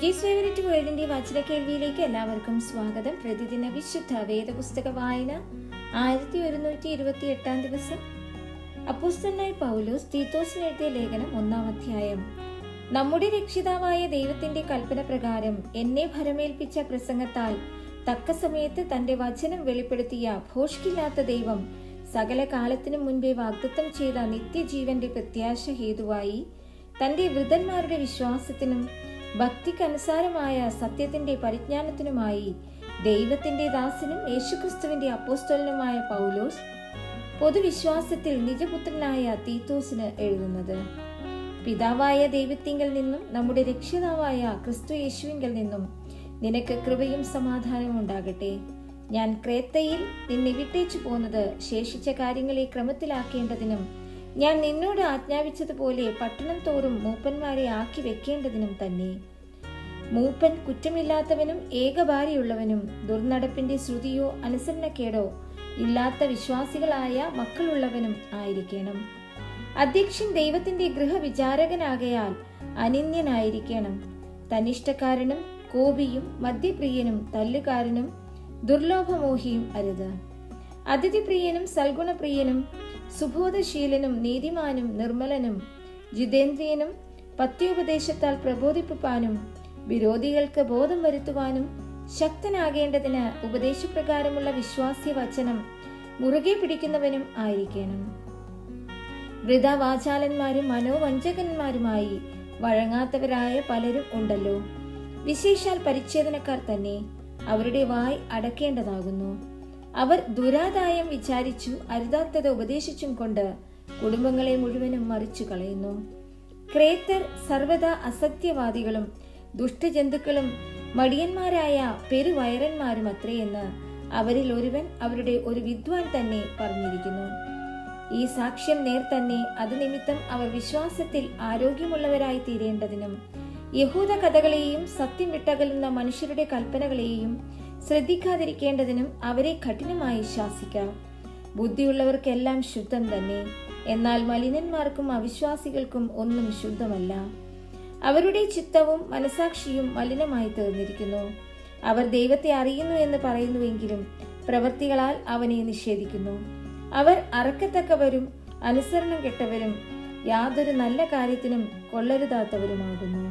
Jees favourite വേൾഡിന്റെ വചന കേൾവിയിലേക്ക് എല്ലാവർക്കും സ്വാഗതം. പ്രതിദിന വിശുദ്ധ വേദപുസ്തക വായന 1128 ദിവസം. അപ്പോസ്തലനായ പൗലോസ് തീത്തോസിന് എഴുതിയ ലേഖനം 1-ാം അധ്യായം. നമ്മുടെ രക്ഷിതാവായ ദൈവത്തിന്റെ കൽപ്പന പ്രകാരം എന്നെ ഭരമേൽപ്പിച്ച പ്രസംഗത്താൽ തക്ക സമയത്ത് തന്റെ വചനം വെളിപ്പെടുത്തിയ ഭോഷ്കില്ലാത്ത ദൈവം സകല കാലത്തിനു മുൻപേ വാഗ്ദത്തം ചെയ്ത നിത്യജീവന്റെ പ്രത്യാശ ഹേതുവായി തന്റെ വൃദ്ധന്മാരുടെ വിശ്വാസത്തിനും ഭക്തിക്കനുസാരമായ സത്യത്തിന്റെ പരിജ്ഞാനത്തിനുമായി ദൈവത്തിന്റെ ദാസനും യേശുക്രിസ്തുവിന്റെ അപ്പോസ്തലനുമായ പൗലോസ് പൊതുവിശ്വാസത്തിൽ നിജപുത്രനായ തീത്തോസിന് എഴുതുന്നത്. പിതാവായ ദൈവത്തിങ്കൽ നിന്നും നമ്മുടെ രക്ഷിതാവായ ക്രിസ്തു യേശുവിങ്കൽ നിന്നും നിനക്ക് കൃപയും സമാധാനവും ഉണ്ടാകട്ടെ. ഞാൻ ക്രേത്തയിൽ നിന്നെ വിട്ടേച്ചു പോന്നത് ശേഷിച്ച കാര്യങ്ങളെ ക്രമത്തിലാക്കേണ്ടതിനും ഞാൻ നിന്നോട് ആജ്ഞാപിച്ചതുപോലെ പട്ടണം തോറും മൂപ്പന്മാരെ ആക്കി വെക്കേണ്ടതിനും തന്നെ. മൂപ്പൻ കുറ്റമില്ലാത്തവനും ഏകഭാര്യയുള്ളവനും ദുർനടപ്പിന്റെ ശ്രുതിയോ അനുസരണക്കേടോ ഇല്ലാത്ത വിശ്വാസികളായ മക്കളുള്ളവനും ആയിരിക്കണം. അധ്യക്ഷൻ ദൈവത്തിന്റെ ഗൃഹവിചാരകനാകയാൽ അനിന്യനായിരിക്കണം. തന്നിഷ്ടക്കാരനും കോപിയും മദ്യപ്രിയനും തല്ലുകാരനും ദുർലോഭമോഹിയും അരുത്. അതിഥിപ്രിയനും സൽഗുണപ്രിയനും സുബോധശീലനും നീതിമാനും നിർമ്മലനും ജിതേന്ദ്രിയനും പത്യോപദേശത്താൽ പ്രബോധിപ്പിപ്പാനും വിരോധികൾക്ക് ബോധം വരുത്തുവാനും ശക്തനാകേണ്ടതിന് ഉപദേശപ്രകാരമുള്ള വിശ്വാസ്യ വചനം മുറുകെ പിടിക്കുന്നവനും ആയിരിക്കണം. വൃഥാവാചാലന്മാരും മനോവഞ്ചകന്മാരുമായി വഴങ്ങാത്തവരായ പലരും ഉണ്ടല്ലോ. വിശേഷാൽ പരിച്ഛേദനക്കാർ തന്നെ. അവരുടെ വായ് അടക്കേണ്ടതാകുന്നു. അവർ ദുരാദായം വിചാരിച്ചു അരുതാത്തത് ഉപദേശിച്ചും കൊണ്ട് കുടുംബങ്ങളെ മുഴുവനും മറിച്ചു കളയുന്നു. ക്രേത്തർ സർവദാ അസത്യവാദികളും ദുഷ്ടജന്തുക്കളും മടിയന്മാരായ പെരുവയറന്മാരും അത്രയെന്ന് അവരിൽ ഒരുവൻ അവരുടെ ഒരു വിദ്വാൻ തന്നെ പറഞ്ഞിരിക്കുന്നു. ഈ സാക്ഷ്യം നേർ തന്നെ. അത് നിമിത്തം അവർ വിശ്വാസത്തിൽ ആരോഗ്യമുള്ളവരായി തീരേണ്ടതിനും യഹൂദ കഥകളെയും സത്യം വിട്ടകലുന്ന മനുഷ്യരുടെ കൽപ്പനകളെയും ശ്രദ്ധിക്കാതിരിക്കേണ്ടതിനും അവരെ കഠിനമായി ശാസിക്കാം. ബുദ്ധിയുള്ളവർക്കെല്ലാം ശുദ്ധം തന്നെ, എന്നാൽ മലിനന്മാർക്കും അവിശ്വാസികൾക്കും ഒന്നും ശുദ്ധമല്ല. അവരുടെ ചിത്തവും മനസാക്ഷിയും മലിനമായി തീർന്നിരിക്കുന്നു. അവർ ദൈവത്തെ അറിയുന്നു എന്ന് പറയുന്നുവെങ്കിലും പ്രവൃത്തികളാൽ അവനെ നിഷേധിക്കുന്നു. അവർ അറക്കത്തക്കവരും അനുസരണം കെട്ടവരും യാതൊരു നല്ല കാര്യത്തിനും കൊള്ളരുതാത്തവരുമാകുന്നു.